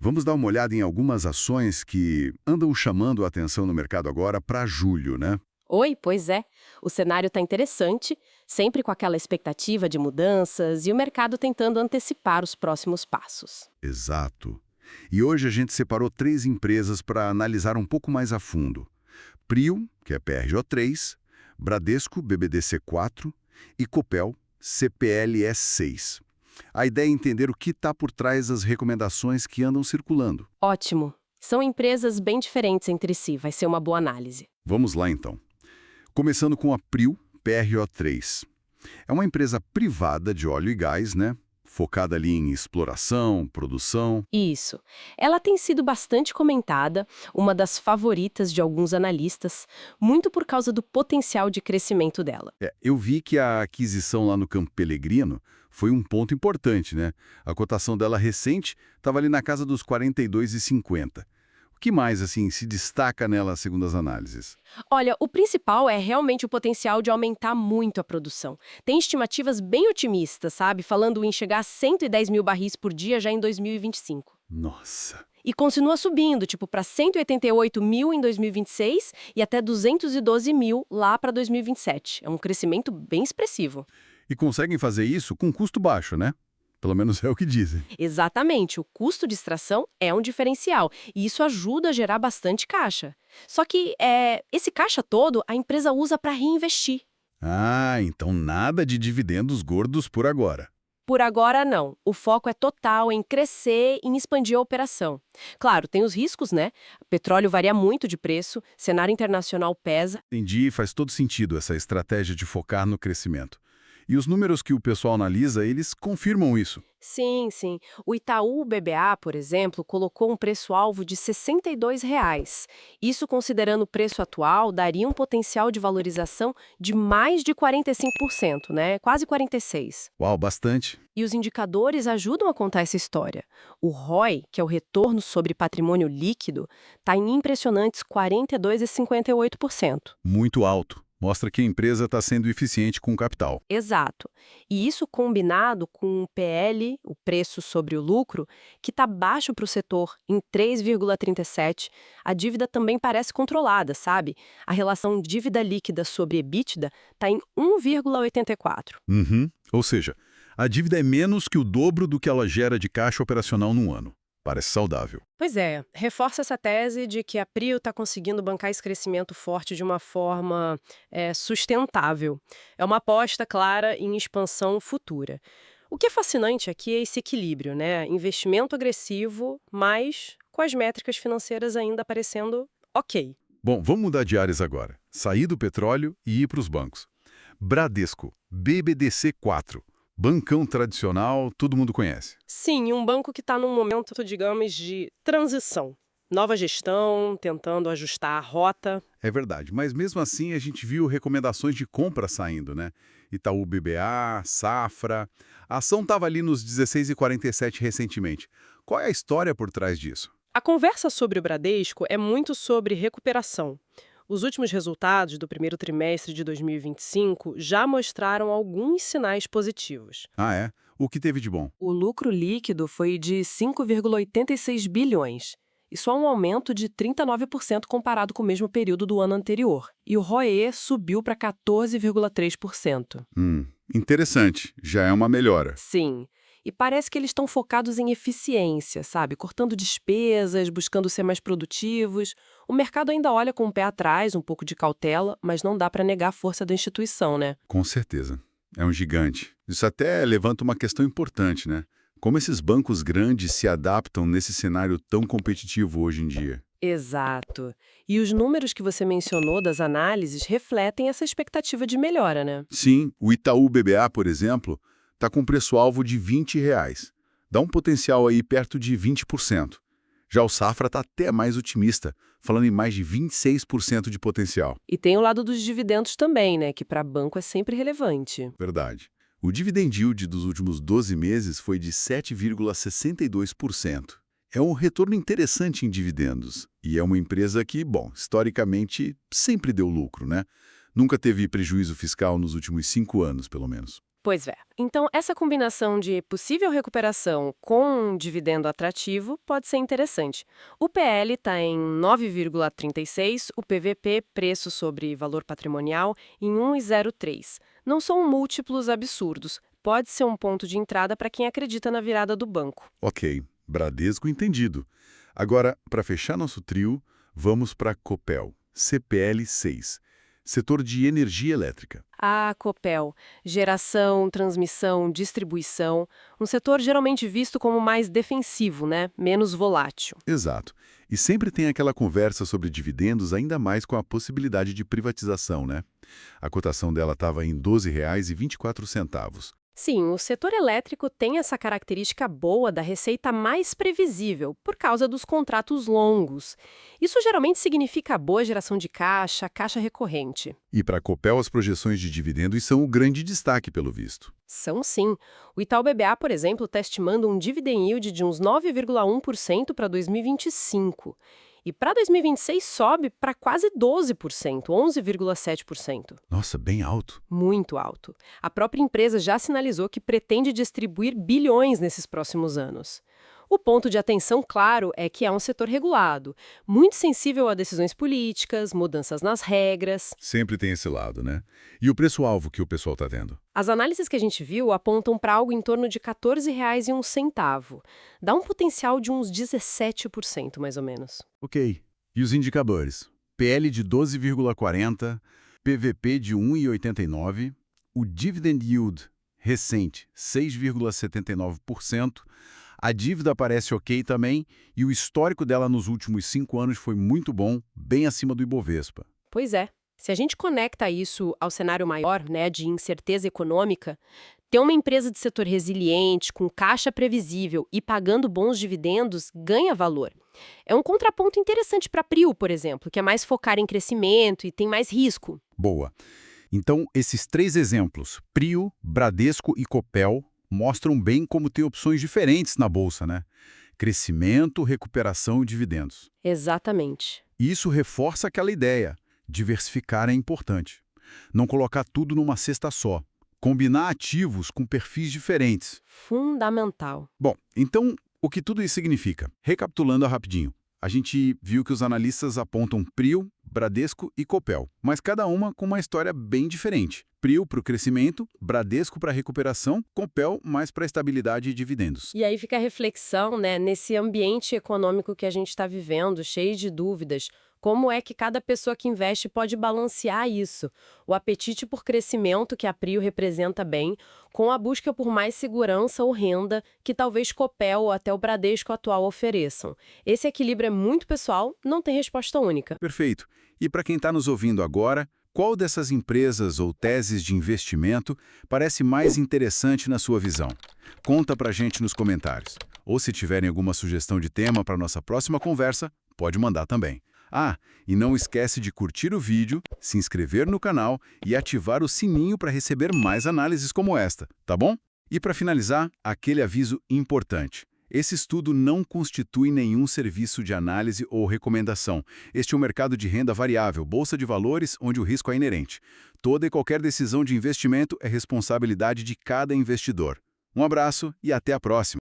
Vamos dar uma olhada em algumas ações que andam chamando a atenção no mercado agora para julho, né? Oi, pois é. O cenário está interessante, sempre com aquela expectativa de mudanças e o mercado tentando antecipar os próximos passos. Exato. E hoje a gente separou 3 empresas para analisar um pouco mais a fundo. Prio, que é PRJ3, Bradesco, BBDC4 e Copel, CPLS6. A ideia é entender o que está por trás das recomendações que andam circulando. Ótimo. São empresas bem diferentes entre si, vai ser uma boa análise. Vamos lá, então. Começando com a Prio PRO3. É uma empresa privada de óleo e gás, né? Focada ali em exploração, produção. Isso. Ela tem sido bastante comentada, uma das favoritas de alguns analistas, muito por causa do potencial de crescimento dela. Eu vi que a aquisição lá no Campo Pellegrino foi um ponto importante, né? A cotação dela recente estava ali na casa dos 42,50. O que mais, assim, se destaca nela segundo as análises? Olha, o principal é realmente o potencial de aumentar muito a produção. Tem estimativas bem otimistas, sabe? Falando em chegar a 110 mil barris por dia já em 2025. Nossa! E continua subindo, tipo para 188 mil em 2026 e até 212 mil lá para 2027. É um crescimento bem expressivo. E conseguem fazer isso com custo baixo, né? Pelo menos é o que dizem. Exatamente, o custo de extração é um diferencial e isso ajuda a gerar bastante caixa. Só que esse caixa todo a empresa usa para reinvestir. Ah, então nada de dividendos gordos por agora. Por agora, não. O foco é total em crescer e em expandir a operação. Claro, tem os riscos, né? Petróleo varia muito de preço, cenário internacional pesa. Entendi, faz todo sentido essa estratégia de focar no crescimento. E os números que o pessoal analisa, eles confirmam isso. Sim, sim. O Itaú BBA, por exemplo, colocou um preço-alvo de R$ 62. Isso, considerando o preço atual, daria um potencial de valorização de mais de 45%, né? Quase 46%. Uau, bastante. E os indicadores ajudam a contar essa história. O ROI, que é o retorno sobre patrimônio líquido, está em impressionantes 42,58%. Muito alto. Mostra que a empresa está sendo eficiente com o capital. Exato. E isso combinado com o PL, o preço sobre o lucro, que está baixo para o setor, em 3,37, a dívida também parece controlada, sabe? A relação dívida líquida sobre EBITDA está em 1,84. Uhum. Ou seja, a dívida é menos que o dobro do que ela gera de caixa operacional num ano. Parece saudável. Pois é, reforça essa tese de que a Prio está conseguindo bancar esse crescimento forte de uma forma sustentável. É uma aposta clara em expansão futura. O que é fascinante aqui é esse equilíbrio, né? Investimento agressivo, mas com as métricas financeiras ainda parecendo ok. Bom, vamos mudar de áreas agora. Sair do petróleo e ir para os bancos. Bradesco, BBDC4. Bancão tradicional, todo mundo conhece. Sim, um banco que está num momento, digamos, de transição. Nova gestão, tentando ajustar a rota. É verdade, mas mesmo assim a gente viu recomendações de compra saindo, né? Itaú BBA, Safra. A ação estava ali nos 16,47 recentemente. Qual é a história por trás disso? A conversa sobre o Bradesco é muito sobre recuperação. Os últimos resultados do primeiro trimestre de 2025 já mostraram alguns sinais positivos. Ah, é? O que teve de bom? O lucro líquido foi de 5,86 bilhões. Isso é um aumento de 39% comparado com o mesmo período do ano anterior. E o ROE subiu para 14,3%. Interessante. Já é uma melhora. Sim. E parece que eles estão focados em eficiência, sabe? Cortando despesas, buscando ser mais produtivos. O mercado ainda olha com o pé atrás, um pouco de cautela, mas não dá para negar a força da instituição, né? Com certeza. É um gigante. Isso até levanta uma questão importante, né? Como esses bancos grandes se adaptam nesse cenário tão competitivo hoje em dia? Exato. E os números que você mencionou das análises refletem essa expectativa de melhora, né? Sim, o Itaú BBA, por exemplo, está com preço-alvo de R$ 20. Dá um potencial aí perto de 20%. Já o Safra está até mais otimista, falando em mais de 26% de potencial. E tem o lado dos dividendos também, né? Que para banco é sempre relevante. Verdade. O dividend yield dos últimos 12 meses foi de 7,62%. É um retorno interessante em dividendos. E é uma empresa que, bom, historicamente sempre deu lucro, né? Nunca teve prejuízo fiscal nos últimos 5 anos, pelo menos. Pois é. Então, essa combinação de possível recuperação com um dividendo atrativo pode ser interessante. O PL está em 9,36, o PVP, preço sobre valor patrimonial, em 1,03. Não são múltiplos absurdos. Pode ser um ponto de entrada para quem acredita na virada do banco. Ok, Bradesco entendido. Agora, para fechar nosso trio, vamos para Copel, CPL 6, setor de energia elétrica. A Copel, geração, transmissão, distribuição, um setor geralmente visto como mais defensivo, né? Menos volátil. Exato. E sempre tem aquela conversa sobre dividendos, ainda mais com a possibilidade de privatização, né? A cotação dela estava em R$ 12,24. Sim, o setor elétrico tem essa característica boa da receita mais previsível, por causa dos contratos longos. Isso geralmente significa boa geração de caixa, caixa recorrente. E para a Copel, as projeções de dividendos são o grande destaque, pelo visto. São sim. O Itaú BBA, por exemplo, está estimando um dividend yield de uns 9,1% para 2025. E para 2026 sobe para quase 12%, 11,7%. Nossa, bem alto. Muito alto. A própria empresa já sinalizou que pretende distribuir bilhões nesses próximos anos. O ponto de atenção, claro, é que é um setor regulado, muito sensível a decisões políticas, mudanças nas regras. Sempre tem esse lado, né? E o preço-alvo que o pessoal está tendo? As análises que a gente viu apontam para algo em torno de R$ 14,01. Dá um potencial de uns 17%, mais ou menos. Ok. E os indicadores? PL de 12,40, PVP de 1,89, o dividend yield recente, 6,79%, a dívida parece ok também e o histórico dela nos últimos 5 anos foi muito bom, bem acima do Ibovespa. Pois é. Se a gente conecta isso ao cenário maior, né, de incerteza econômica, ter uma empresa de setor resiliente, com caixa previsível e pagando bons dividendos ganha valor. É um contraponto interessante para a Prio, por exemplo, que é mais focada em crescimento e tem mais risco. Boa. Então, esses 3 exemplos, Prio, Bradesco e Copel, mostram bem como ter opções diferentes na bolsa, né? Crescimento, recuperação e dividendos. Exatamente. E isso reforça aquela ideia. Diversificar é importante. Não colocar tudo numa cesta só. Combinar ativos com perfis diferentes. Fundamental. Bom, então, o que tudo isso significa? Recapitulando rapidinho. A gente viu que os analistas apontam Prio, Bradesco e Copel, mas cada uma com uma história bem diferente. Prio para o crescimento, Bradesco para a recuperação, Copel mais para a estabilidade e dividendos. E aí fica a reflexão, né, nesse ambiente econômico que a gente está vivendo, cheio de dúvidas. Como é que cada pessoa que investe pode balancear isso? O apetite por crescimento que a Prio representa bem, com a busca por mais segurança ou renda que talvez Copel ou até o Bradesco atual ofereçam. Esse equilíbrio é muito pessoal, não tem resposta única. Perfeito. E para quem está nos ouvindo agora, qual dessas empresas ou teses de investimento parece mais interessante na sua visão? Conta pra gente nos comentários. Ou se tiverem alguma sugestão de tema para nossa próxima conversa, pode mandar também. Ah, e não esquece de curtir o vídeo, se inscrever no canal e ativar o sininho para receber mais análises como esta, tá bom? E para finalizar, aquele aviso importante. Esse estudo não constitui nenhum serviço de análise ou recomendação. Este é um mercado de renda variável, bolsa de valores, onde o risco é inerente. Toda e qualquer decisão de investimento é responsabilidade de cada investidor. Um abraço e até a próxima!